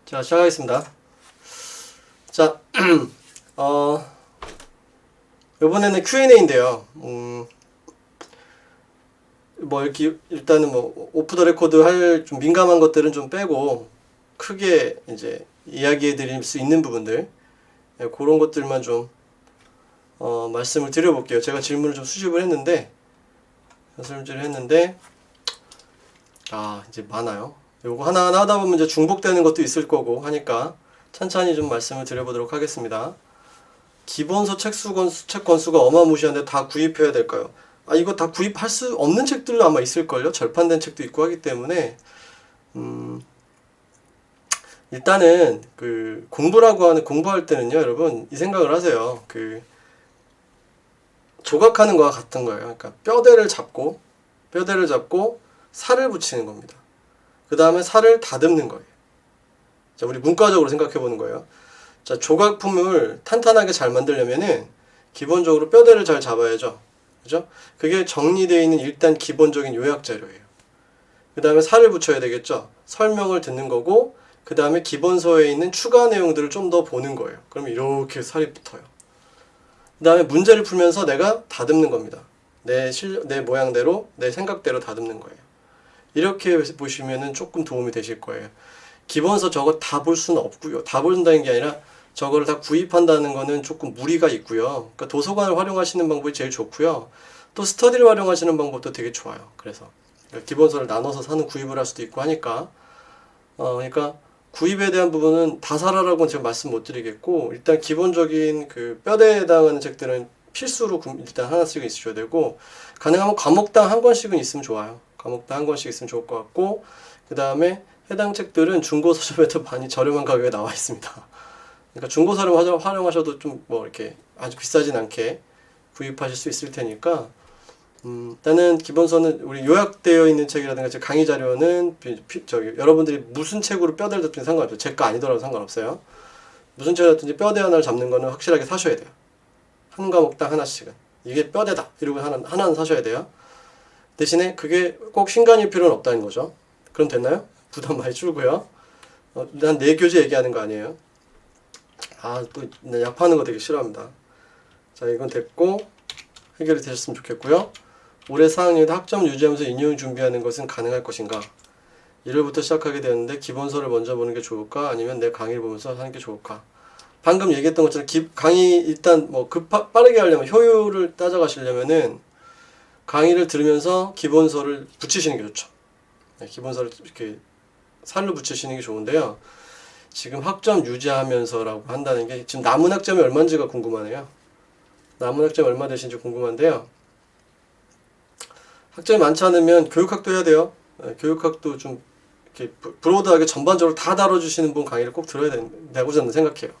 자, 시작하겠습니다. 자, 이번에는 Q&A인데요. 뭐, 이렇게, 일단은 뭐, 오프 더 레코드 할 좀 민감한 것들은 좀 빼고, 크게 이제 이야기해 드릴 수 있는 부분들, 그런 것들만 좀, 말씀을 드려볼게요. 제가 질문을 좀 수집을 했는데, 이제 많아요. 요거 하나하나 하다 보면 이제 중복되는 것도 있을 거고 하니까 천천히 좀 말씀을 드려보도록 하겠습니다. 기본서 책 건수가 어마무시한데 다 구입해야 될까요? 이거 다 구입할 수 없는 책들도 아마 있을걸요? 절판된 책도 있고 하기 때문에, 일단은 공부할 때는요, 여러분, 이 생각을 하세요. 조각하는 거와 같은 거예요. 그러니까 뼈대를 잡고 살을 붙이는 겁니다. 그 다음에 살을 다듬는 거예요. 자, 우리 문과적으로 생각해 보는 거예요. 자, 조각품을 탄탄하게 잘 만들려면은 기본적으로 뼈대를 잘 잡아야죠. 그죠? 그게 정리되어 있는 일단 기본적인 요약 자료예요. 그 다음에 살을 붙여야 되겠죠. 설명을 듣는 거고, 그 다음에 기본서에 있는 추가 내용들을 좀 더 보는 거예요. 그럼 이렇게 살이 붙어요. 그 다음에 문제를 풀면서 내가 다듬는 겁니다. 내 모양대로, 내 생각대로 다듬는 거예요. 이렇게 보시면은 조금 도움이 되실 거예요. 기본서 저거 다 볼 수는 없고요. 다 본다는 게 아니라 저거를 다 구입한다는 거는 조금 무리가 있고요. 그러니까 도서관을 활용하시는 방법이 제일 좋고요. 또 스터디를 활용하시는 방법도 되게 좋아요. 그래서 기본서를 나눠서 구입을 할 수도 있고 하니까 그러니까 구입에 대한 부분은 다 사라라고는 제가 말씀 못 드리겠고, 일단 기본적인 그 뼈대에 해당하는 책들은 필수로 일단 하나씩은 있으셔야 되고, 가능하면 과목당 한 권씩은 있으면 좋아요. 과목당 한 권씩 있으면 좋을 것 같고, 그 다음에 해당 책들은 중고 서점에도 많이 저렴한 가격에 나와 있습니다. 그러니까 중고 서점 활용하셔도 좀 뭐 이렇게 아주 비싸진 않게 구입하실 수 있을 테니까, 일단은 기본서는 우리 요약되어 있는 책이라든가 강의 자료는 여러분들이 무슨 책으로 뼈대를 잡든지 상관없어요. 제 거 아니더라도 상관없어요. 무슨 책을 잡든지 뼈대 하나를 잡는 거는 확실하게 사셔야 돼요. 한 과목당 하나씩은. 이게 뼈대다 이러고 하나는 사셔야 돼요. 대신에 그게 꼭 신간일 필요는 없다는 거죠. 그럼 됐나요? 부담 많이 줄고요. 난 내 교재 얘기하는 거 아니에요. 또 약 파는 거 되게 싫어합니다. 자, 이건 됐고 해결이 되셨으면 좋겠고요. 올해 4학년에 학점 유지하면서 인용 준비하는 것은 가능할 것인가? 1월부터 시작하게 되었는데 기본서를 먼저 보는 게 좋을까? 아니면 내 강의를 보면서 하는 게 좋을까? 방금 얘기했던 것처럼 강의 일단 뭐 빠르게 하려면 효율을 따져가시려면은 강의를 들으면서 기본서를 붙이시는 게 좋죠. 네, 기본서를 이렇게 살로 붙이시는 게 좋은데요. 지금 학점 유지하면서라고 한다는 게 지금 남은 학점이 얼마인지가 궁금하네요. 남은 학점이 얼마 되신지 궁금한데요. 학점이 많지 않으면 교육학도 해야 돼요. 교육학도 좀 이렇게 브로드하게 전반적으로 다 다뤄주시는 분 강의를 꼭 들어야 되고 저는 생각해요.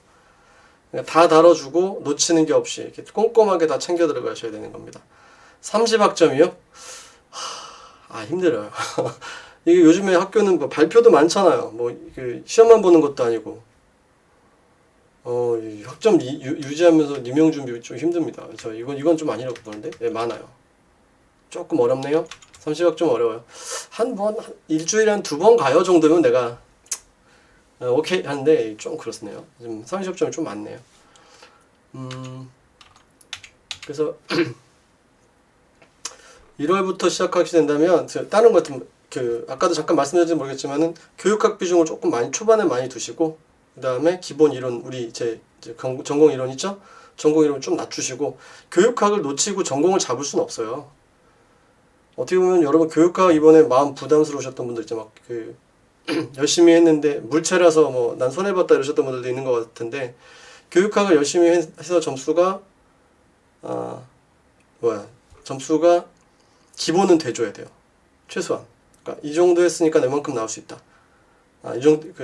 그러니까 다 다뤄주고 놓치는 게 없이 이렇게 꼼꼼하게 다 챙겨 들어가셔야 되는 겁니다. 30학점이요? 힘들어요. 이게 요즘에 학교는 뭐 발표도 많잖아요. 뭐 시험만 보는 것도 아니고. 학점 유지하면서 임용 준비 좀 힘듭니다. 이건 좀 아니라고 보는데, 네, 많아요. 조금 어렵네요. 30학점 어려워요. 일주일에 한 2번 가요 정도면 내가 오케이 하는데 좀 그렇네요. 지금 30학점이 좀 많네요. 그래서 1월부터 시작하게 된다면 다른 것 같은 아까도 잠깐 말씀드렸는지 모르겠지만은 교육학 비중을 조금 초반에 많이 두시고, 그 다음에 기본 이론 우리 전공 이론 있죠? 전공 이론 좀 낮추시고, 교육학을 놓치고 전공을 잡을 수는 없어요. 어떻게 보면 여러분 교육학 이번에 마음 부담스러우셨던 분들 있죠. 열심히 했는데 물체라서 뭐 난 손해봤다 이러셨던 분들도 있는 것 같은데, 교육학을 열심히 해서 점수가 기본은 돼줘야 돼요. 최소한. 그러니까 이 정도 했으니까 내만큼 나올 수 있다.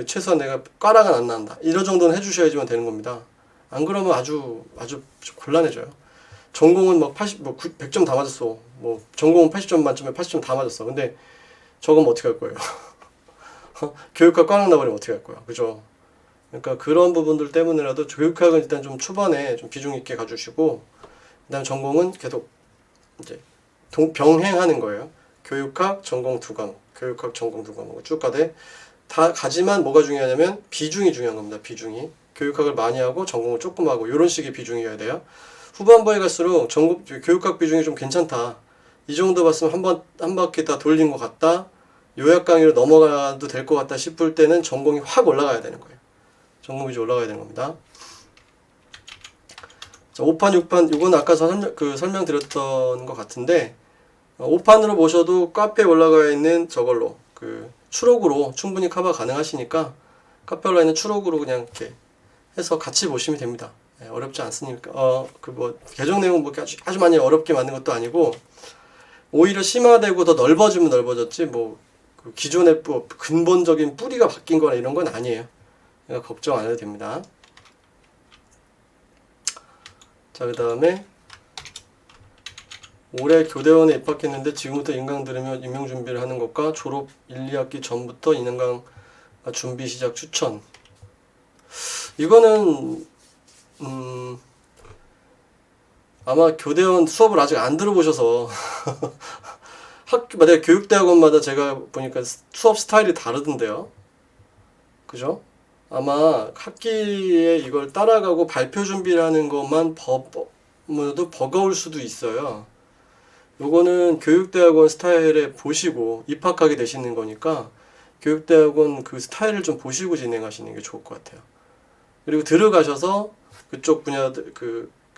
최소한 내가 꽈락은 안 난다. 이런 정도는 해주셔야지만 되는 겁니다. 안 그러면 아주 곤란해져요. 전공은 100점 다 맞았어. 전공은 80점 만점에 80점 다 맞았어. 근데 저건 어떻게 할 거예요? 교육학 꽝 나버리면 어떻게 할 거야? 그죠? 그러니까 그런 부분들 때문에라도 교육학은 일단 좀 초반에 좀 비중 있게 가주시고, 그 다음 전공은 계속 이제 병행하는 거예요. 교육학, 전공 2과목, 교육학, 전공 2과목을 쭉 가되, 다 가지만 뭐가 중요하냐면 비중이 중요한 겁니다. 비중이. 교육학을 많이 하고 전공을 조금 하고 이런 식의 비중이어야 돼요. 후반부에 갈수록 교육학 비중이 좀 괜찮다. 이 정도 봤으면 한 바퀴 다 돌린 것 같다. 요약 강의로 넘어가도 될 것 같다 싶을 때는 전공이 확 올라가야 되는 거예요. 전공 비중 올라가야 되는 겁니다. 자, 5판, 6판, 이건 아까 설명드렸던 것 같은데 5판으로 보셔도 카페에 올라가 있는 저걸로 추록으로 충분히 커버 가능하시니까 카페에 올라 있는 추록으로 그냥 이렇게 해서 같이 보시면 됩니다. 네, 어렵지 않으니까 개정 내용 뭐 아주 많이 어렵게 만든 것도 아니고 오히려 심화되고 더 넓어지면 넓어졌지 기존의 근본적인 뿌리가 바뀐 거나 이런 건 아니에요. 그러니까 걱정 안 해도 됩니다. 자, 그 다음에 올해 교대원에 입학했는데 지금부터 인강 들으며 임용 준비를 하는 것과 졸업 1, 2학기 전부터 인강 준비 시작 추천. 이거는 아마 교대원 수업을 아직 안 들어보셔서 만약에 교육대학원마다 제가 보니까 수업 스타일이 다르던데요. 그죠? 아마 학기에 이걸 따라가고 발표 준비라는 것만 버거울 수도 있어요. 요거는 교육대학원 스타일에 보시고 입학하게 되시는 거니까 교육대학원 그 스타일을 좀 보시고 진행하시는 게 좋을 것 같아요. 그리고 들어가셔서 그쪽 분야들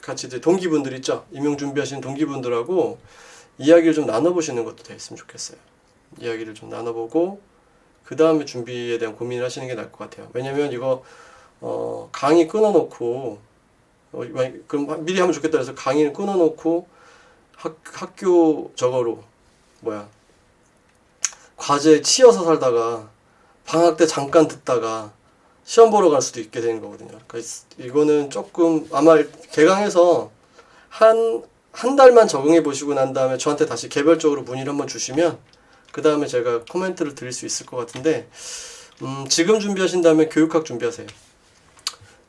같이 이제 동기분들 있죠. 임용 준비하시는 동기분들하고 이야기를 좀 나눠보시는 것도 됐으면 좋겠어요. 이야기를 좀 나눠보고 그 다음에 준비에 대한 고민을 하시는 게 나을 것 같아요. 왜냐면 이거 강의 끊어놓고 그럼 미리 하면 좋겠다 해서 강의를 끊어놓고 학교 저거로 과제에 치여서 살다가 방학 때 잠깐 듣다가 시험 보러 갈 수도 있게 되는 거거든요. 그러니까 이거는 조금 아마 개강해서 한 달만 적응해 보시고 난 다음에 저한테 다시 개별적으로 문의를 한번 주시면 그 다음에 제가 코멘트를 드릴 수 있을 것 같은데 지금 준비하신다면 교육학 준비하세요.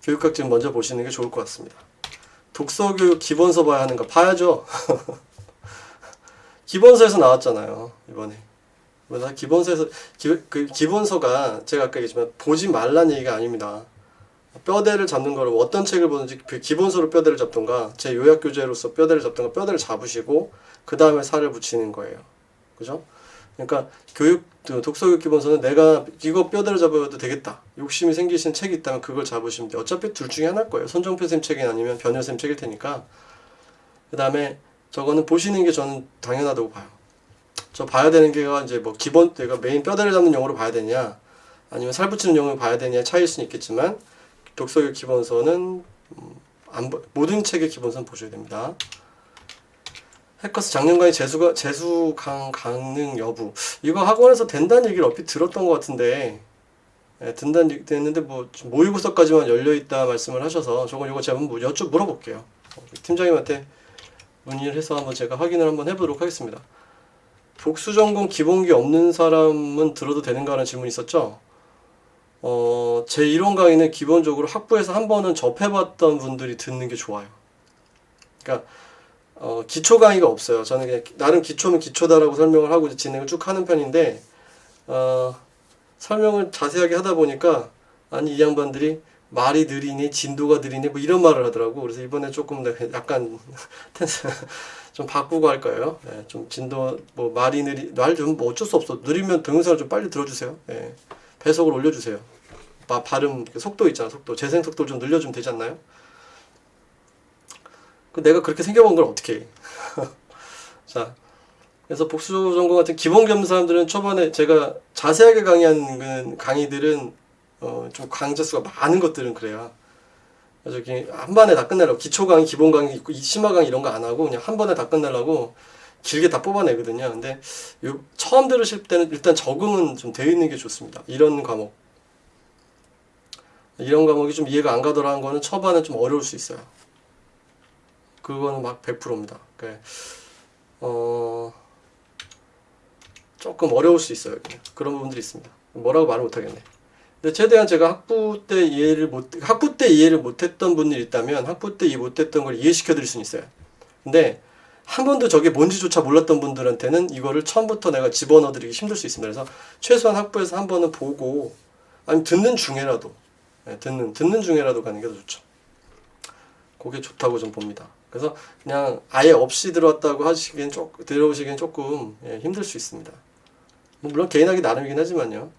교육학 지금 먼저 보시는 게 좋을 것 같습니다. 독서교육 기본서 봐야 하는 거 봐야죠. 기본서에서 나왔잖아요. 이번에 기본서에서 기본서가 제가 아까 얘기했지만 보지 말란 얘기가 아닙니다. 뼈대를 잡는 거를 어떤 책을 보든지 기본서로 뼈대를 잡던가 제 요약 교재로서 뼈대를 잡던가 뼈대를 잡으시고 그 다음에 살을 붙이는 거예요. 그죠? 그러니까 독서교육 기본서는 내가 이거 뼈대를 잡아도 되겠다 욕심이 생기신 책이 있다면 그걸 잡으시면 돼요. 어차피 둘 중에 하나일 거예요. 손정표 쌤 책이 아니면 변효 쌤 책일 테니까. 그 다음에 저거는 보시는 게 저는 당연하다고 봐요. 저 봐야 되는 게 이제 내가 메인 뼈대를 잡는 용어로 봐야 되냐 아니면 살 붙이는 용어로 봐야 되냐 차이일 수는 있겠지만 독서교육 기본서는 모든 책의 기본서는 보셔야 됩니다. 해커스 작년 강의 재수 강능 여부 이거 학원에서 된다는 얘기를 얼핏 들었던 것 같은데 된다는 얘기 했는데 모의고사까지만 열려있다 말씀을 하셔서 이거 제가 한번 물어볼게요. 팀장님한테 문의를 해서 한번 제가 확인을 한번 해보도록 하겠습니다. 복수전공 기본기 없는 사람은 들어도 되는가라는 질문이 있었죠. 제 이론 강의는 기본적으로 학부에서 한 번은 접해봤던 분들이 듣는 게 좋아요. 그러니까 기초 강의가 없어요. 저는 그냥 나름 기초는 기초다라고 설명을 하고 진행을 쭉 하는 편인데 설명을 자세하게 하다 보니까 아니 이 양반들이 말이 느리니 진도가 느리니 이런 말을 하더라고. 그래서 이번에 조금 약간 좀 바꾸고 할 거예요. 네, 좀 진도 말이 말 좀 어쩔 수 없어. 느리면 동영상을 좀 빨리 들어주세요. 네, 배속을 올려주세요. 발음 속도 있잖아. 속도 재생 속도를 좀 늘려주면 되지 않나요? 내가 그렇게 생겨본 걸 어떻게 해. 자, 그래서 복수 전공 같은 기본 겸 사람들은 초반에 제가 자세하게 강의하는 강의들은 좀 강좌 수가 많은 것들은 그래요. 저기 한 번에 다 끝내려고 기초 강의, 기본 강의 있고 심화 강의 이런 거 안 하고 그냥 한 번에 다 끝내려고 길게 다 뽑아내거든요. 근데 처음 들으실 때는 일단 적응은 좀 되어 있는 게 좋습니다. 이런 과목이 좀 이해가 안 가더라는 거는 초반에 좀 어려울 수 있어요. 그거는 100%입니다. 그러니까 조금 어려울 수 있어요. 그런 부분들이 있습니다. 뭐라고 말을 못하겠네. 근데 최대한 제가 학부 때 이해를 못했던 분들이 있다면 학부 때 이해 못했던 걸 이해시켜 드릴 수는 있어요. 근데 한 번도 저게 뭔지조차 몰랐던 분들한테는 이거를 처음부터 내가 집어넣어드리기 힘들 수 있습니다. 그래서 최소한 학부에서 한 번은 보고, 아니면 듣는 중에라도, 듣는 중에라도 가는 게 더 좋죠. 그게 좋다고 좀 봅니다. 그래서 그냥 아예 없이 들어왔다고 들어오시기엔 조금 힘들 수 있습니다. 물론 개인하기 나름이긴 하지만요.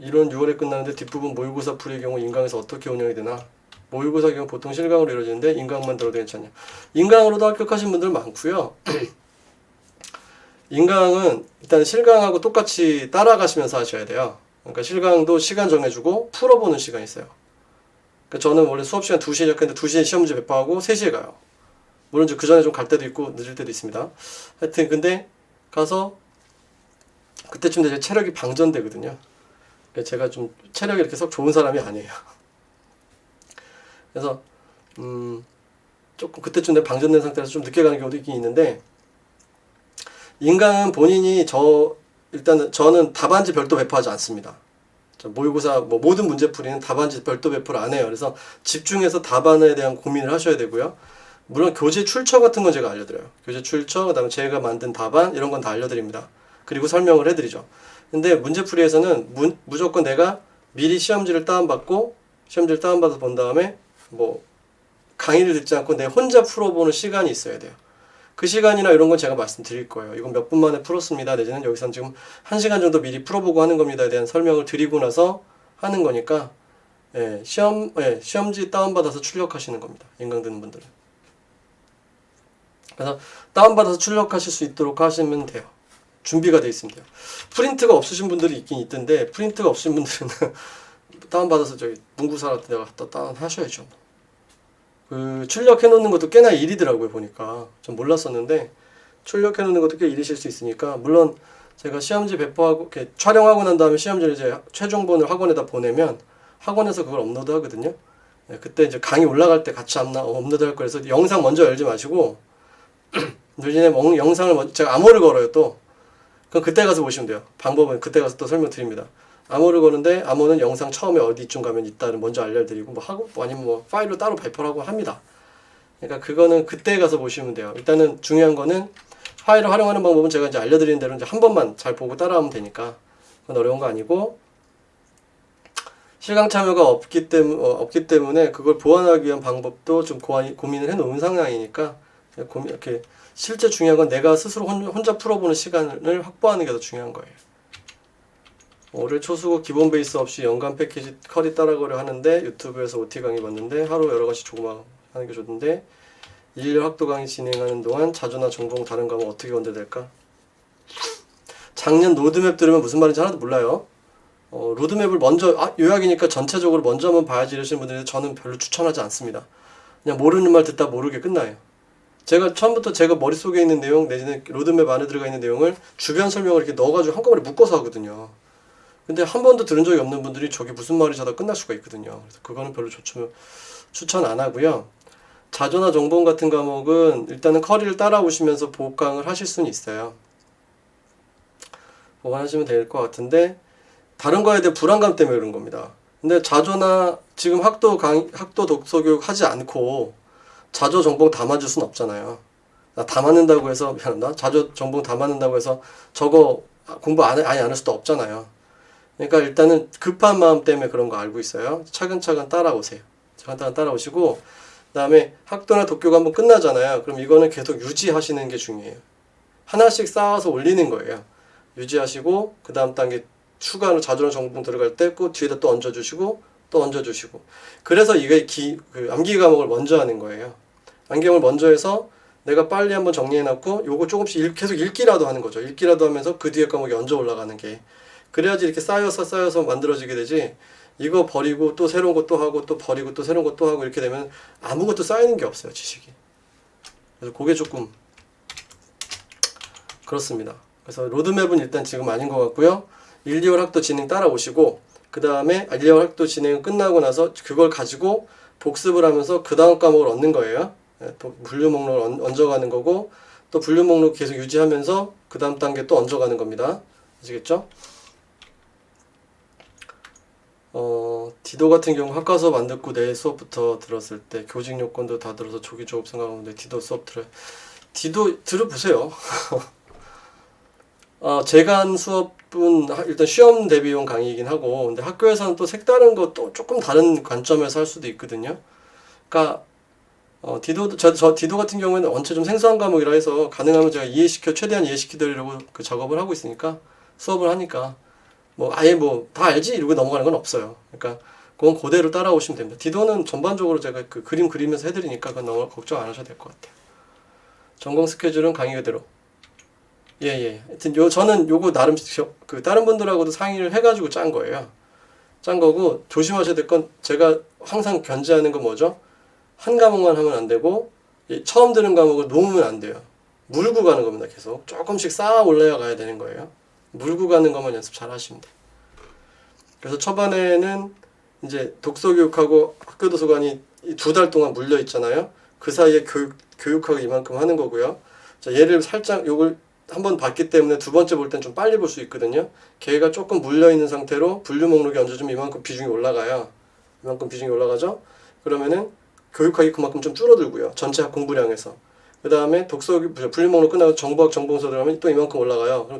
이론 6월에 끝나는데 뒷부분 모의고사 풀이의 경우 인강에서 어떻게 운영이 되나? 모의고사 경우 보통 실강으로 이루어지는데 인강만 들어도 괜찮냐? 인강으로도 합격하신 분들 많고요. 인강은 일단 실강하고 똑같이 따라가시면서 하셔야 돼요. 그러니까 실강도 시간 정해주고 풀어보는 시간이 있어요. 그러니까 저는 원래 수업 시간 2시에 시작했는데 2시에 시험 문제 배포하고 3시에 가요. 물론 그 전에 좀 갈 때도 있고 늦을 때도 있습니다. 하여튼 근데 가서 그때쯤 되면 체력이 방전되거든요. 그러니까 제가 좀 체력이 이렇게 썩 좋은 사람이 아니에요. 그래서 조금 그때쯤 내 방전된 상태에서 좀 늦게 가는 경우도 있긴 있는데, 인강은 본인이 일단은 저는 답안지 별도 배포하지 않습니다. 모의고사 모든 문제풀이는 답안지 별도 배포를 안 해요. 그래서 집중해서 답안에 대한 고민을 하셔야 되고요. 물론 교재 출처 같은 건 제가 알려드려요. 교재 출처, 그 다음에 제가 만든 답안 이런 건 다 알려드립니다. 그리고 설명을 해드리죠. 근데 문제풀이에서는 무조건 내가 미리 시험지를 다운받아서 본 다음에 강의를 듣지 않고 내 혼자 풀어보는 시간이 있어야 돼요. 그 시간이나 이런 건 제가 말씀드릴 거예요. 이건 몇 분 만에 풀었습니다. 내지는 여기서는 지금 1시간 정도 미리 풀어보고 하는 겁니다에 대한 설명을 드리고 나서 하는 거니까, 시험지 다운받아서 출력하시는 겁니다. 인강 듣는 분들은. 그래서 다운받아서 출력하실 수 있도록 하시면 돼요. 준비가 돼 있으면 돼요. 프린트가 없으신 분들이 있긴 있던데, 프린트가 없으신 분들은 다운받아서 문구사한테 내가 갖다 다운하셔야죠. 출력해 놓는 것도 꽤나 일이더라고요. 보니까 좀 몰랐었는데 출력해 놓는 것도 꽤 일이실 수 있으니까, 물론 제가 시험지 배포하고 이렇게 촬영하고 난 다음에 시험지를 이제 최종본을 학원에다 보내면 학원에서 그걸 업로드 하거든요. 그때 이제 강의 올라갈 때 같이 업로드 할 거라서 영상 먼저 열지 마시고 대신에 영상을 먼저, 제가 암호를 걸어요. 또 그럼 그때 가서 보시면 돼요. 방법은 그때 가서 또 설명드립니다. 암호를 거는데, 암호는 영상 처음에 어디쯤 가면 있다는 먼저 알려드리고 아니면 파일로 따로 발표를 하고 합니다. 그러니까 그거는 그때 가서 보시면 돼요. 일단은 중요한 거는 파일을 활용하는 방법은 제가 이제 알려드리는 대로 이제 한 번만 잘 보고 따라하면 되니까 그건 어려운 거 아니고, 실강 참여가 없기 때문에 그걸 보완하기 위한 방법도 좀 고민을 해놓은 상황이니까, 이렇게 실제 중요한 건 내가 스스로 혼자 풀어보는 시간을 확보하는 게 더 중요한 거예요. 올해 초수고 기본 베이스 없이 연간 패키지 커리 따라가려 하는데 유튜브에서 OT 강의 봤는데 하루 여러가지 조그막 하는 게 좋던데 1일 학도 강의 진행하는 동안 자조나 전공 다른 과목 어떻게 건드릴까? 작년 로드맵 들으면 무슨 말인지 하나도 몰라요. 로드맵을 먼저 요약이니까 전체적으로 먼저 한번 봐야지 이러시는 분들은 저는 별로 추천하지 않습니다. 그냥 모르는 말 듣다 모르게 끝나요. 제가 처음부터 제가 머릿속에 있는 내용 내지는 로드맵 안에 들어가 있는 내용을 주변 설명을 이렇게 넣어가지고 한꺼번에 묶어서 하거든요. 근데 한 번도 들은 적이 없는 분들이 저게 무슨 말이지 하다 끝날 수가 있거든요. 그래서 그거는 별로 추천 안 하고요. 자조나 정본 같은 과목은 일단은 커리를 따라오시면서 보강을 하실 수는 있어요. 보강하시면 될 것 같은데, 다른 거에 대한 불안감 때문에 그런 겁니다. 근데 자조나 지금 학도 독서교육 하지 않고 자조 정본 다 맞을 수는 없잖아요. 다 맞는다고 해서, 미안합니다. 자조 정본 다 맞는다고 해서 저거 공부 아예 안 할 수도 없잖아요. 그러니까 일단은 급한 마음 때문에 그런 거 알고 있어요. 차근차근 따라오세요. 차근차근 따라오시고, 그 다음에 학도나 독교가 한번 끝나잖아요. 그럼 이거는 계속 유지하시는 게 중요해요. 하나씩 쌓아서 올리는 거예요. 유지하시고, 그 다음 단계 추가로 자조나 정본 들어갈 때 그 뒤에다 또 얹어주시고, 또 얹어주시고. 그래서 이게 암기 과목을 먼저 하는 거예요. 암기 과목을 먼저 해서 내가 빨리 한번 정리해놨고, 요거 조금씩 계속 읽기라도 하는 거죠. 읽기라도 하면서 그 뒤에 과목이 얹어 올라가는 게. 그래야지 이렇게 쌓여서 만들어지게 되지, 이거 버리고 또 새로운 것도 하고 또 버리고 또 새로운 것도 하고 이렇게 되면 아무것도 쌓이는 게 없어요, 지식이. 그래서 그게 조금 그렇습니다. 그래서 로드맵은 일단 지금 아닌 것 같고요. 1, 2월 학도 진행 따라오시고, 그 다음에 1, 2월 학도 진행 끝나고 나서 그걸 가지고 복습을 하면서 그 다음 과목을 얻는 거예요. 분류 목록을 얹어가는 거고, 또 분류 목록 계속 유지하면서 그 다음 단계 또 얹어가는 겁니다. 아시겠죠? 디도 같은 경우 학과 수업 안 듣고 내 수업부터 들었을 때 교직 요건도 다 들어서 조기 졸업 생각하는데 디도 수업 디도 들어보세요. 제가 한 수업은 일단 시험 대비용 강의이긴 하고, 근데 학교에서는 또 색다른 거 또 조금 다른 관점에서 할 수도 있거든요. 그러니까 저 디도 같은 경우에는 원체 좀 생소한 과목이라 해서 가능하면 제가 최대한 이해시키려고 그 작업을 하고 있으니까 수업을 하니까 뭐 아예 뭐 다 알지 이러고 넘어가는 건 없어요. 그러니까 그건 그대로 따라오시면 됩니다. 디도는 전반적으로 제가 그 그림 그리면서 해드리니까 그건 너무 걱정 안 하셔도 될 것 같아요. 전공 스케줄은 강의 그대로. 예. 하여튼 저는 요거 나름 그 다른 분들하고도 상의를 해가지고 짠 거예요. 짠 거고 조심하셔야 될 건 제가 항상 견제하는 건 뭐죠? 한 과목만 하면 안 되고 처음 들은 과목을 놓으면 안 돼요. 물고 가는 겁니다. 계속 조금씩 쌓아 올라가야 되는 거예요. 물고 가는 것만 연습 잘 하시면 돼요. 그래서 초반에는 이제 독서교육하고 학교도서관이 2달 동안 물려 있잖아요. 그 사이에 교육하고 이만큼 하는 거고요. 자, 얘를 살짝 요걸 한번 봤기 때문에 두 번째 볼 땐 좀 빨리 볼 수 있거든요. 걔가 조금 물려 있는 상태로 분류 목록에 얹어주면 이만큼 비중이 올라가요. 이만큼 비중이 올라가죠. 그러면은 교육학이 그만큼 좀 줄어들고요. 전체 공부량에서. 그 다음에 분류 목록 끝나고 정보학 정보서 들어가면 또 이만큼 올라가요. 그럼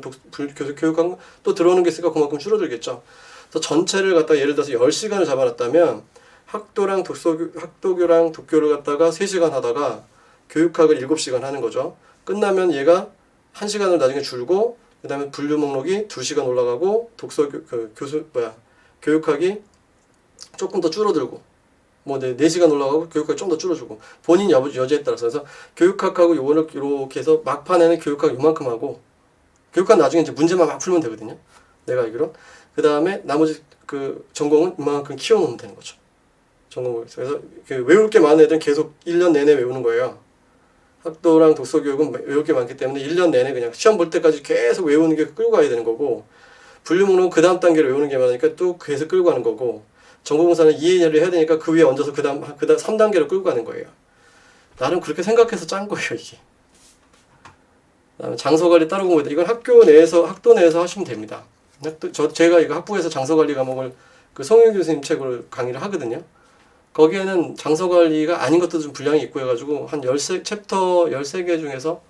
교육학 또 들어오는 게 있으니까 그만큼 줄어들겠죠. 그래서 전체를 갖다가 예를 들어서 10시간을 잡아놨다면 학도교랑 독교를 갖다가 3시간 하다가 교육학을 7시간 하는 거죠. 끝나면 얘가 1시간을 나중에 줄고 그 다음에 분류 목록이 2시간 올라가고 교육학이 조금 더 줄어들고 뭐 4시간 올라가고 교육학이 좀 더 줄어주고 본인 여지에 따라서. 그래서 교육학하고 요거를 이렇게 해서 막판에는 교육학 요만큼 하고 교육학 나중에 이제 문제만 막 풀면 되거든요. 내가 알기로. 그 다음에 나머지 그 전공은 이만큼 키워놓으면 되는 거죠. 전공을. 그래서 외울 게 많은 애들은 계속 1년 내내 외우는 거예요. 학도랑 독서교육은 외울 게 많기 때문에 1년 내내 그냥 시험 볼 때까지 계속 외우는 게 끌고 가야 되는 거고, 분류 목록은 그 다음 단계로 외우는 게 많으니까 또 계속 끌고 가는 거고, 정보공사는 이해를 해야 되니까 그 위에 얹어서 그 다음 3단계로 끌고 가는 거예요. 나름 그렇게 생각해서 짠 거예요, 이게. 장소관리 따로 공부다. 이건 학도 내에서 하시면 됩니다. 제가 이거 학부에서 장소관리 과목을 그 송영 교수님 책으로 강의를 하거든요. 거기에는 장소관리가 아닌 것도 좀 분량이 있고 해가지고 한 챕터 13개 중에서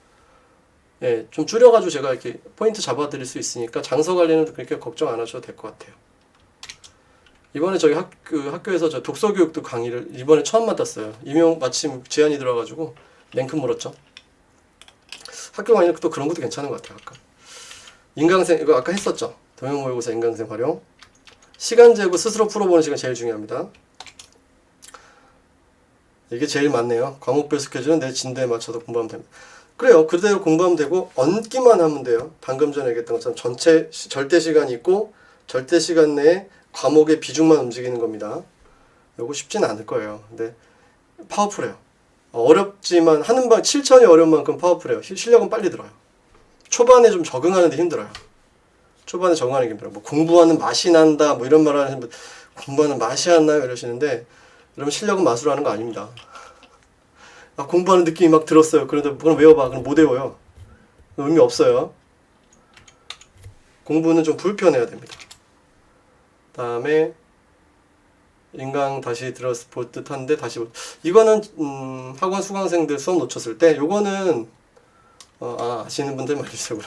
좀 줄여가지고 제가 이렇게 포인트 잡아드릴 수 있으니까 장소관리는 그렇게 걱정 안 하셔도 될 것 같아요. 이번에 저희 학교에서 저 독서교육도 강의를 이번에 처음 맡았어요. 마침 제안이 들어가지고 냉큼 물었죠. 학교 강의는 또 그런 것도 괜찮은 것 같아요. 아까 인강생 이거 아까 했었죠. 도형 모의고사 인강생 활용. 시간 재고 스스로 풀어보는 시간 제일 중요합니다. 이게 제일 많네요. 과목별 스케줄은 내 진도에 맞춰서 공부하면 됩니다. 그래요. 그대로 공부하면 되고 얹기만 하면 돼요. 방금 전에 얘기했던 것처럼 절대 시간이 있고 절대 시간 내에 과목의 비중만 움직이는 겁니다. 요거 쉽지는 않을 거예요. 근데 파워풀해요. 어렵지만 하는 7천이 어려운 만큼 파워풀해요. 실력은 빨리 들어요. 초반에 좀 적응하는 데 힘들어요. 초반에 적응하는 게 힘들어요. 뭐 공부하는 맛이 난다 뭐 이런 말 하시는 분, 공부하는 맛이 안 나요 이러시는데, 여러분 실력은 맛으로 하는 거 아닙니다. 공부하는 느낌이 막 들었어요. 그런데 그럼 외워봐. 그럼 못 외워요. 의미 없어요. 공부는 좀 불편해야 됩니다. 다음에 인강 다시 볼 듯한데 이거는 학원 수강생들 수업 놓쳤을 때 요거는 아시는 분들 말해주세요.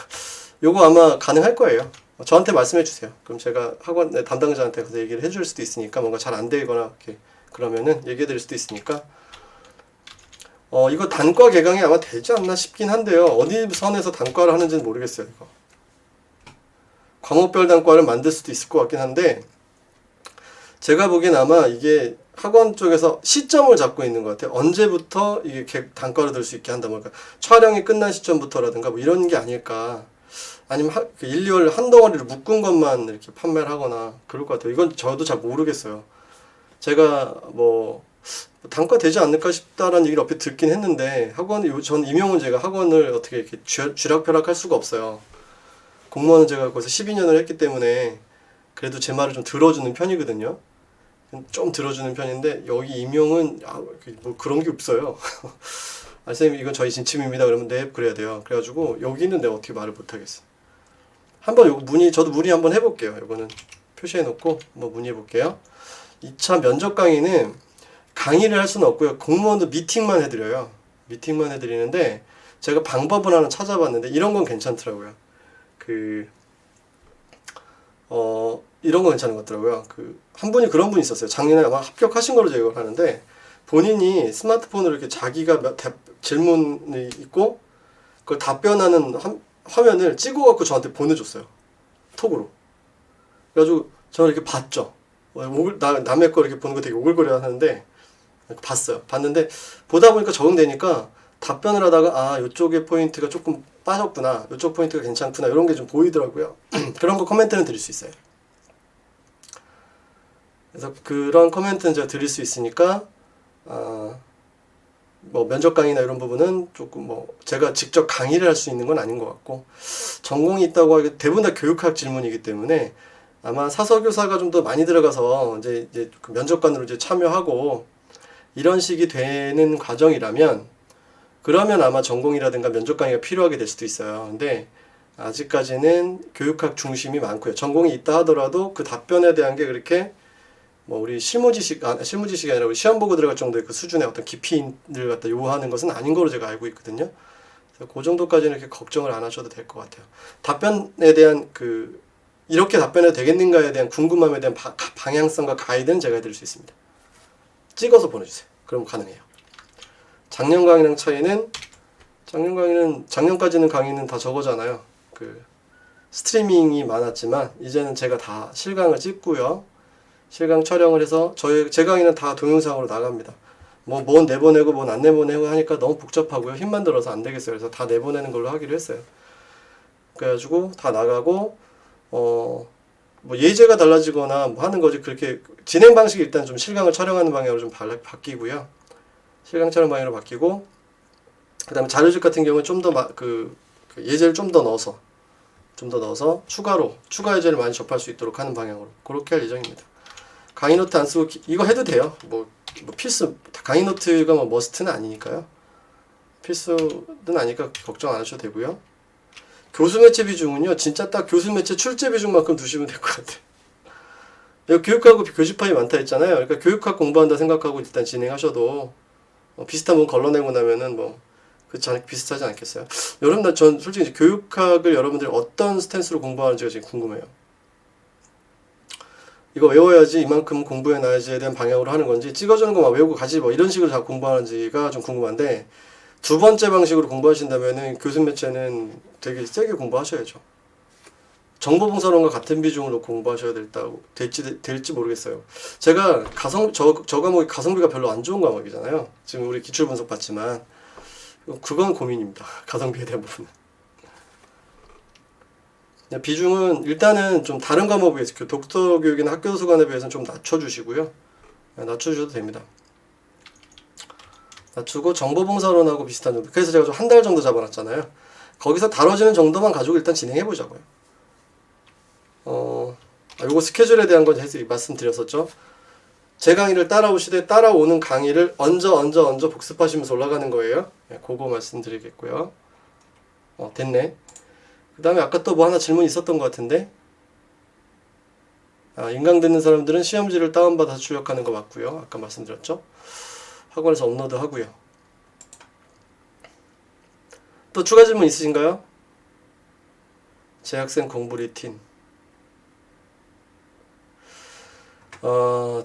요거 아마 가능할 거예요. 저한테 말씀해 주세요. 그럼 제가 학원 담당자한테 가서 얘기를 해줄 수도 있으니까, 뭔가 잘 안 되거나 이렇게 그러면은 얘기해 드릴 수도 있으니까. 이거 단과 개강이 아마 되지 않나 싶긴 한데요. 어디 선에서 단과를 하는지는 모르겠어요. 이거 과목별 단과를 만들 수도 있을 것 같긴 한데, 제가 보기엔 아마 이게 학원 쪽에서 시점을 잡고 있는 것 같아요. 언제부터 이게 단과로 들 수 있게 한다. 그러니까 촬영이 끝난 시점부터라든가 뭐 이런 게 아닐까. 아니면 1, 2월 한 덩어리로 묶은 것만 이렇게 판매를 하거나 그럴 것 같아요. 이건 저도 잘 모르겠어요. 제가 뭐 단과 되지 않을까 싶다라는 얘기를 옆에 듣긴 했는데, 전 임용은 제가 학원을 어떻게 이렇게 쥐락펴락 할 수가 없어요. 공무원은 제가 거기서 12년을 했기 때문에 그래도 제 말을 좀 들어주는 편이거든요. 좀 들어주는 편인데, 여기 임용은 뭐 그런 게 없어요. 선생님 이건 저희 진침입니다. 그러면 네 그래야 돼요. 그래가지고 여기는 내가 어떻게 말을 못하겠어. 한번 저도 문의 한번 해볼게요. 이거는 표시해 놓고 한번 문의해 볼게요. 2차 면접 강의는 강의를 할 수는 없고요. 공무원도 미팅만 해드려요. 미팅만 해드리는데 제가 방법을 하나 찾아봤는데 이런 건 괜찮더라고요. 이런 거 괜찮은 것 같더라고요. 한 분이 그런 분이 있었어요. 작년에 아마 합격하신 걸로 제가 하는데 본인이 스마트폰으로 이렇게 자기가 질문이 있고 그걸 답변하는 화면을 찍어갖고 저한테 보내줬어요. 톡으로. 그래가지고 저는 이렇게 봤죠. 남의 거 이렇게 보는 거 되게 오글거려 하는데 봤어요. 봤는데 보다 보니까 적응되니까 답변을 하다가 이쪽의 포인트가 조금 빠졌구나, 이쪽 포인트가 괜찮구나 이런 게 좀 보이더라고요. 그런 거 코멘트는 드릴 수 있어요. 그래서 그런 코멘트는 제가 드릴 수 있으니까 뭐 면접 강의나 이런 부분은 조금 뭐 제가 직접 강의를 할 수 있는 건 아닌 것 같고, 전공이 있다고 하기 대부분 다 교육학 질문이기 때문에 아마 사서교사가 좀 더 많이 들어가서 이제 그 면접관으로 이제 참여하고 이런 식이 되는 과정이라면 그러면 아마 전공이라든가 면접 강의가 필요하게 될 수도 있어요. 근데 아직까지는 교육학 중심이 많고요. 전공이 있다 하더라도 그 답변에 대한 게 그렇게 뭐 우리 실무지식이 아니라 우리 시험 보고 들어갈 정도의 그 수준의 어떤 깊이를 갖다 요구하는 것은 아닌 걸로 제가 알고 있거든요. 그래서 그 정도까지는 이렇게 걱정을 안 하셔도 될 것 같아요. 답변에 대한 이렇게 답변해도 되겠는가에 대한 궁금함에 대한 방향성과 가이드는 제가 해드릴 수 있습니다. 찍어서 보내주세요. 그럼 가능해요. 작년 강의랑 차이는 작년까지는 강의는 다 저거잖아요. 스트리밍이 많았지만 이제는 제가 다 실강을 찍고요. 실강 촬영을 해서 제 강의는 다 동영상으로 나갑니다. 뭔 내보내고 뭔 안 내보내고 하니까 너무 복잡하고요. 힘만 들어서 안 되겠어요. 그래서 다 내보내는 걸로 하기로 했어요. 그래가지고 다 나가고 뭐 예제가 달라지거나 뭐 하는 거지, 그렇게 진행 방식이 일단 좀 실강을 촬영하는 방향으로 좀 바뀌고요. 실강 촬영 방향으로 바뀌고, 그 다음에 자료집 같은 경우는 좀 더 예제를 좀 더 넣어서 추가 예제를 많이 접할 수 있도록 하는 방향으로 그렇게 할 예정입니다. 강의 노트 안 쓰고 이거 해도 돼요. 뭐 필수, 강의 노트가 뭐 머스트는 아니니까요. 필수는 아니니까 걱정 안 하셔도 되고요. 교수 매체 비중은요, 진짜 딱 교수 매체 출제 비중만큼 두시면 될 것 같아요. 여기 교육하고 교집합이 많다 했잖아요. 그러니까 교육학 공부한다 생각하고 일단 진행하셔도 비슷한 분 걸러내고 나면은 비슷하지 않겠어요? 여러분, 전 솔직히 교육학을 여러분들이 어떤 스탠스로 공부하는지가 지금 궁금해요. 이거 외워야지 이만큼 공부해놔야지에 대한 방향으로 하는 건지, 찍어주는 것만 외우고 가지 뭐 이런 식으로 다 공부하는지가 좀 궁금한데, 두 번째 방식으로 공부하신다면은 교수 매체는 되게 세게 공부하셔야죠. 정보봉사론과 같은 비중으로 공부하셔야 될지 모르겠어요. 제가 저 과목이 가성비가 별로 안 좋은 과목이잖아요. 지금 우리 기출 분석 봤지만 그건 고민입니다. 가성비에 대한 부분은. 비중은 일단은 좀 다른 과목에 비해서 독서 교육이나 학교 도서관에 비해서는 좀 낮춰주시고요. 낮춰주셔도 됩니다. 낮추고 정보봉사론하고 비슷한 정도. 그래서 제가 좀 한 달 정도 잡아놨잖아요. 거기서 다뤄지는 정도만 가지고 일단 진행해보자고요. 요거 스케줄에 대한 건 말씀드렸었죠. 제 강의를 따라오는 강의를 얹어 복습하시면서 올라가는 거예요. 그거 말씀드리겠고요. 됐네. 그 다음에 아까 또 뭐 하나 질문 있었던 것 같은데, 인강 듣는 사람들은 시험지를 다운받아서 출력하는 거 맞고요. 아까 말씀드렸죠. 학원에서 업로드 하고요. 또 추가 질문 있으신가요? 재학생 공부 루틴.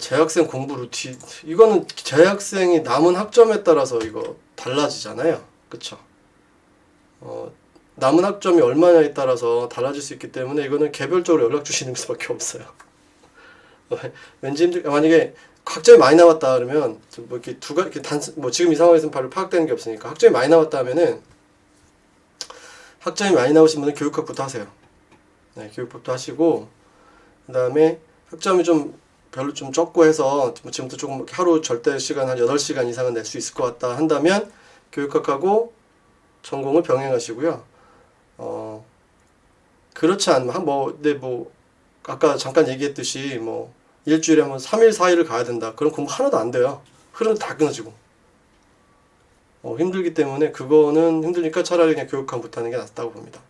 재학생 공부 루틴, 이거는 재학생이 남은 학점에 따라서 이거 달라지잖아요. 그쵸? 남은 학점이 얼마냐에 따라서 달라질 수 있기 때문에 이거는 개별적으로 연락 주시는 수밖에 없어요. 왠지 만약에 학점이 많이 나왔다 그러면 뭐 이렇게 지금 이 상황에서는 바로 파악되는 게 없으니까, 학점이 많이 나왔다 하면은 학점이 많이 나오신 분은 교육학부터 하세요. 네, 교육부터 하시고, 그 다음에 학점이 별로 좀 적고 해서 지금부터 조금 하루 절대 시간 한 8시간 이상은 낼 수 있을 것 같다 한다면 교육학하고 전공을 병행하시고요. 그렇지 않으면 근데 아까 잠깐 얘기했듯이 일주일에 3일 4일을 가야 된다. 그럼 공부 하나도 안 돼요. 흐름 다 끊어지고. 힘들기 때문에 그거는 힘드니까 차라리 그냥 교육학부터 하는 게 낫다고 봅니다.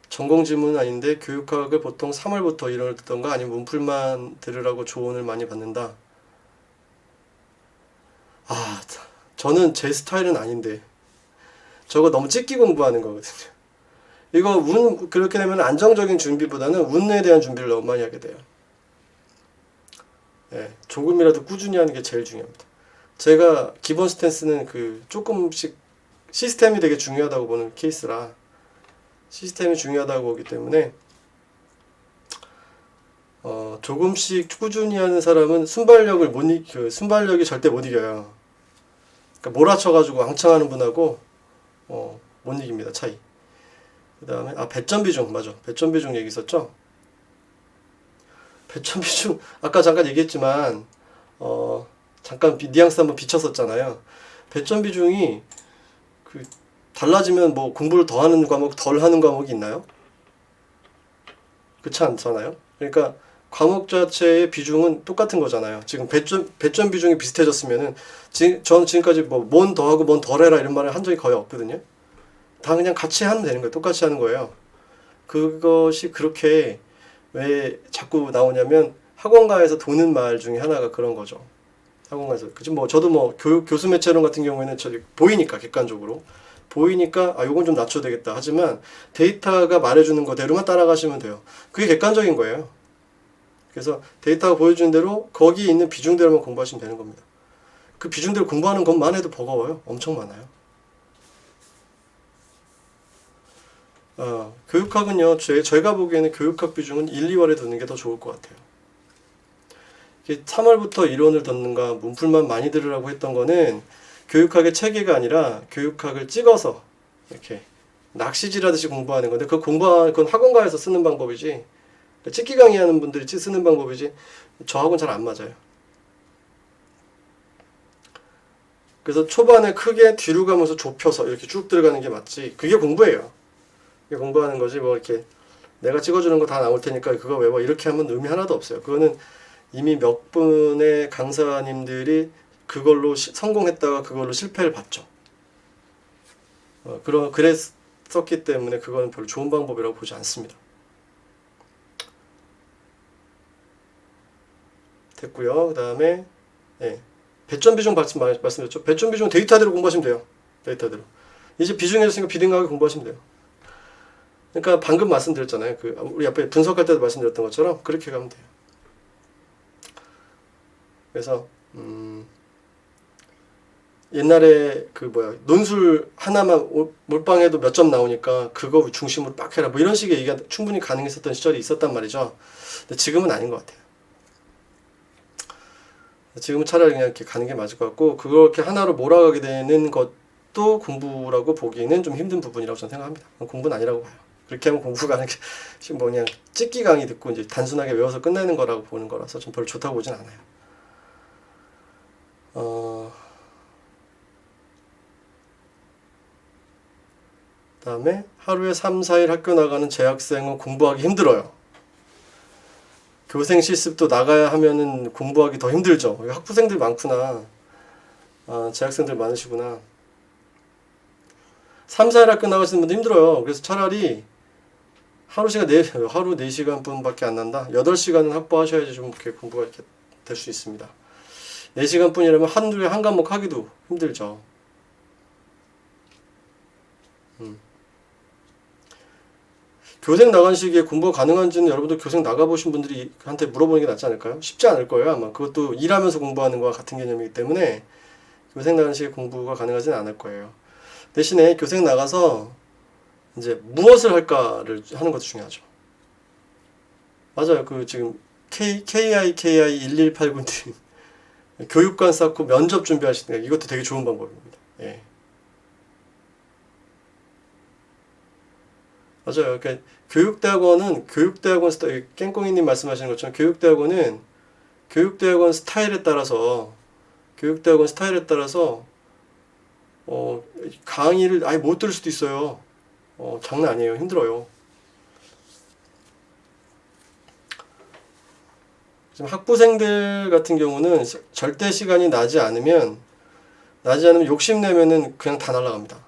전공 지문은 아닌데 교육학을 보통 3월부터 일원을 듣던가 아니면 문풀만 들으라고 조언을 많이 받는다. 아, 저는 제 스타일은 아닌데 저거 너무 찢기 공부하는 거거든요. 이거 그렇게 되면 안정적인 준비보다는 운에 대한 준비를 너무 많이 하게 돼요. 예, 조금이라도 꾸준히 하는 게 제일 중요합니다. 제가 기본 스탠스는 조금씩 시스템이 되게 중요하다고 보는 케이스라 시스템이 중요하다고 보기 때문에 조금씩 꾸준히 하는 사람은 순발력이 절대 못 이겨요. 그러니까 몰아쳐가지고 왕창하는 분하고 못 이깁니다. 차이. 그 다음에 배점 비중 맞아. 배점 비중 얘기 있었죠. 배점 비중 아까 잠깐 얘기했지만 잠깐 뉘앙스 한번 비쳤었잖아요. 배점 비중이 달라지면 뭐 공부를 더 하는 과목 덜 하는 과목이 있나요? 그렇지 않잖아요. 그러니까 과목 자체의 비중은 똑같은 거잖아요. 지금 배점 비중이 비슷해졌으면은 저는 지금까지 뭔 더 하고 뭔 덜 해라 이런 말을 한 적이 거의 없거든요. 다 그냥 같이 하면 되는 거예요. 똑같이 하는 거예요. 그것이 그렇게 왜 자꾸 나오냐면 학원가에서 도는 말 중에 하나가 그런 거죠. 학원가에서 그치 저도 교수 매체론 같은 경우에는 보이니까 객관적으로 보이니까 요건 좀 낮춰야 되겠다 하지만 데이터가 말해주는 거대로만 따라가시면 돼요. 그게 객관적인 거예요. 그래서 데이터가 보여주는 대로 거기에 있는 비중대로만 공부하시면 되는 겁니다. 그 비중대로 공부하는 것만 해도 버거워요. 엄청 많아요. 교육학은요, 저희가 보기에는 교육학 비중은 1, 2월에 두는 게 더 좋을 것 같아요. 3월부터 이론을 듣는가, 문풀만 많이 들으라고 했던 거는 교육학의 체계가 아니라 교육학을 찍어서 이렇게 낚시질 하듯이 공부하는 건데, 그건 학원가에서 쓰는 방법이지, 찍기 강의하는 분들이 쓰는 방법이지, 저하고는 잘 안 맞아요. 그래서 초반에 크게 뒤로 가면서 좁혀서 이렇게 쭉 들어가는 게 맞지, 그게 공부예요. 그게 공부하는 거지, 이렇게 내가 찍어주는 거 다 나올 테니까 그거 외워 이렇게 하면 의미 하나도 없어요. 그거는 이미 몇 분의 강사님들이 그걸로 성공했다가 그걸로 실패를 봤죠. 그랬었기 때문에 그거는 별로 좋은 방법이라고 보지 않습니다. 됐고요. 그 다음에 배점 비중 말씀드렸죠. 배점 비중 데이터대로 공부하시면 돼요. 데이터대로. 이제 비중해졌으니까 비등하게 공부하시면 돼요. 그러니까 방금 말씀드렸잖아요. 우리 앞에 분석할 때도 말씀드렸던 것처럼 그렇게 가면 돼요. 그래서 옛날에 논술 하나만 몰빵해도 몇 점 나오니까 그거 중심으로 빡 해라 이런 식의 얘기가 충분히 가능했었던 시절이 있었단 말이죠. 근데 지금은 아닌 것 같아요. 지금은 차라리 그냥 이렇게 가는 게 맞을 것 같고, 그렇게 하나로 몰아가게 되는 것도 공부라고 보기에는 좀 힘든 부분이라고 저는 생각합니다. 공부는 아니라고 봐요. 그렇게 하면 공부가 하는 게 지금 그냥 찍기 강의 듣고 이제 단순하게 외워서 끝내는 거라고 보는 거라서 좀 별로 좋다고 보진 않아요. 그다음에 하루에 3, 4일 학교 나가는 재학생은 공부하기 힘들어요. 교생 실습도 나가야 하면은 공부하기 더 힘들죠. 학부생들 많구나. 재학생들 많으시구나. 3, 4일 학교 나가시는 분도 힘들어요. 그래서 차라리 하루 4시간 뿐밖에 안 난다. 8시간은 확보하셔야지 좀 이렇게 공부가 이렇게 될 수 있습니다. 4시간 뿐이라면 하루에 한 과목 하기도 힘들죠. 교생 나간 시기에 공부가 가능한지는 여러분들 교생 나가보신 분들이 한테 물어보는 게 낫지 않을까요? 쉽지 않을 거예요. 아마 그것도 일하면서 공부하는 거와 같은 개념이기 때문에 교생 나간 시기에 공부가 가능하지는 않을 거예요. 대신에 교생 나가서 이제 무엇을 할까를 하는 것도 중요하죠. 맞아요. 지금 KI1189님 교육관 쌓고 면접 준비하시는 거, 이것도 되게 좋은 방법입니다. 예. 맞아요. 그러니까 교육대학원 깽꽁이님 말씀하시는 것처럼 교육대학원 스타일에 따라서 강의를 아예 못 들을 수도 있어요. 장난 아니에요. 힘들어요. 지금 학부생들 같은 경우는 절대 시간이 나지 않으면 욕심내면은 그냥 다 날아갑니다.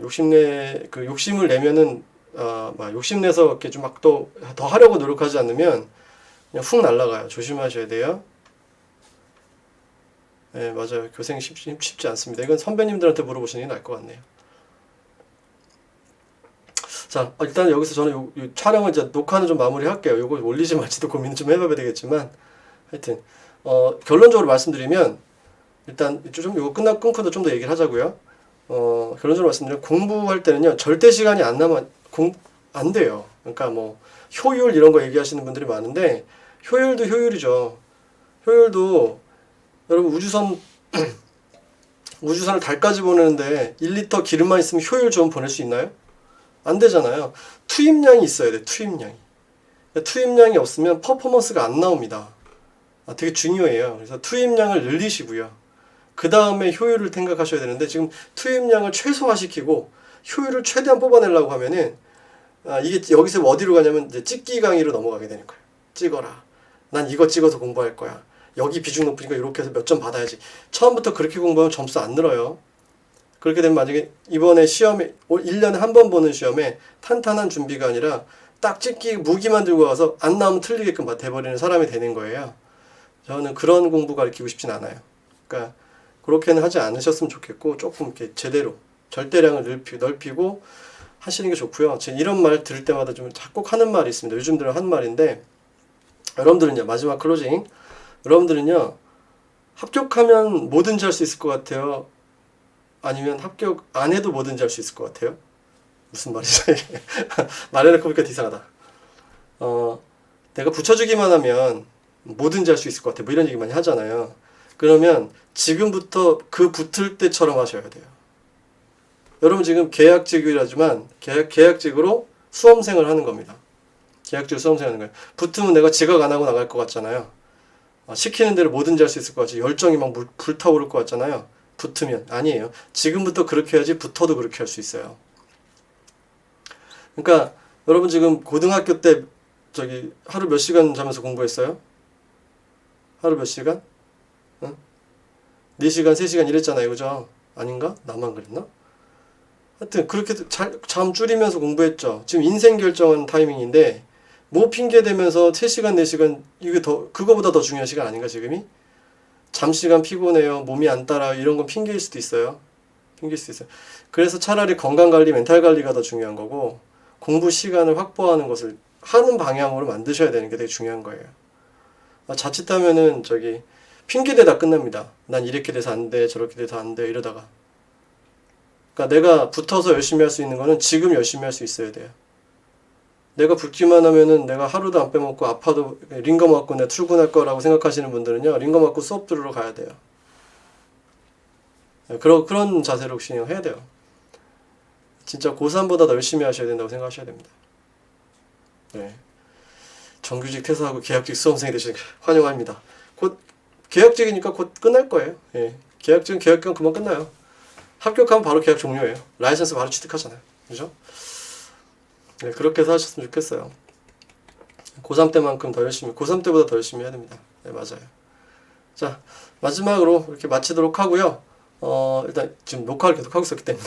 욕심을 내면은 막 욕심내서 이렇게 좀 막 또 더 하려고 노력하지 않으면 그냥 훅 날아가요. 조심하셔야 돼요. 네, 맞아요. 교생 쉽지 않습니다. 이건 선배님들한테 물어보시는 게 나을 것 같네요. 자, 일단 여기서 저는 요 촬영을 이제 녹화는 좀 마무리할게요. 요거 올리지 말지도 고민 좀 해봐야 되겠지만, 하여튼 결론적으로 말씀드리면 일단 좀 요거 끊고도 좀 더 얘기를 하자고요. 결론적으로 말씀드리면 공부할 때는요 절대 시간이 안 돼요. 그러니까 뭐 효율 이런 거 얘기하시는 분들이 많은데 효율도 효율이죠. 효율도 여러분 우주선을 달까지 보내는데 1리터 기름만 있으면 효율 좀 보낼 수 있나요? 안 되잖아요. 투입량이 있어야 돼. 투입량이. 투입량이 없으면 퍼포먼스가 안 나옵니다. 되게 중요해요. 그래서 투입량을 늘리시고요. 그 다음에 효율을 생각하셔야 되는데 지금 투입량을 최소화시키고 효율을 최대한 뽑아내려고 하면은 이게 여기서 어디로 가냐면 이제 찍기 강의로 넘어가게 되는 거예요. 찍어라. 난 이거 찍어서 공부할 거야. 여기 비중 높으니까 이렇게 해서 몇 점 받아야지. 처음부터 그렇게 공부하면 점수 안 늘어요. 그렇게 되면 만약에 이번에 시험에 1년에 한 번 보는 시험에 탄탄한 준비가 아니라 딱 찍기 무기만 들고 와서 안 나오면 틀리게끔 돼버리는 사람이 되는 거예요. 저는 그런 공부 가르치고 싶진 않아요. 그러니까 그렇게는 하지 않으셨으면 좋겠고 조금 이렇게 제대로 절대량을 넓히고 하시는 게 좋고요. 제가 이런 말 들을 때마다 좀 자꾸 하는 말이 있습니다. 요즘 들어 한 말인데 여러분들은요, 마지막 클로징, 여러분들은요 합격하면 뭐든지 할 수 있을 것 같아요? 아니면 합격 안 해도 뭐든지 할 수 있을 것 같아요? 무슨 말이죠 이게? 말해놓고 보니까 이상하다. 내가 붙여주기만 하면 뭐든지 할 수 있을 것 같아. 뭐 이런 얘기 많이 하잖아요. 그러면 지금부터 그 붙을 때처럼 하셔야 돼요. 여러분 지금 계약직이라지만 계약직으로 수험생을 하는 겁니다. 계약직으로 수험생 하는 거예요. 붙으면 내가 지각 안 하고 나갈 것 같잖아요. 시키는 대로 뭐든지 할 수 있을 것 같지. 열정이 막 불타오를 것 같잖아요. 붙으면 아니에요. 지금부터 그렇게 해야지 붙어도 그렇게 할 수 있어요. 그러니까 여러분 지금 고등학교 때 하루 몇 시간 자면서 공부했어요? 하루 몇 시간? 응? 4시간, 3시간 이랬잖아요. 그죠? 아닌가? 나만 그랬나? 하여튼 그렇게 잠 줄이면서 공부했죠. 지금 인생 결정하는 타이밍인데 뭐 핑계 대면서 3시간, 4시간 이게 그거보다 더 중요한 시간 아닌가 지금이? 잠시간 피곤해요. 몸이 안 따라요. 이런 건 핑계일 수도 있어요. 핑계일 수도 있어요. 그래서 차라리 건강관리, 멘탈관리가 더 중요한 거고 공부 시간을 확보하는 것을 하는 방향으로 만드셔야 되는 게 되게 중요한 거예요. 자칫하면은 핑계대다 끝납니다. 난 이렇게 돼서 안 돼, 저렇게 돼서 안 돼, 이러다가. 그러니까 내가 붙어서 열심히 할 수 있는 거는 지금 열심히 할 수 있어야 돼요. 내가 붙기만 하면은 내가 하루도 안 빼먹고 아파도 링거 맞고 내가 출근할 거라고 생각하시는 분들은요, 링거 맞고 수업 들으러 가야 돼요. 그런 자세로 혹시 해야 돼요. 진짜 고3보다 더 열심히 하셔야 된다고 생각하셔야 됩니다. 네. 정규직 퇴사하고 계약직 수험생이 되시는 환영합니다. 곧 계약직이니까 곧 끝날 거예요. 예. 계약직은 계약기간 금방 끝나요. 합격하면 바로 계약 종료예요. 라이선스 바로 취득하잖아요. 그죠? 네, 그렇게 해서 하셨으면 좋겠어요. 고3 때만큼 더 열심히, 고3 때보다 더 열심히 해야 됩니다. 네, 맞아요. 자, 마지막으로 이렇게 마치도록 하고요. 일단 지금 녹화를 계속 하고 있었기 때문에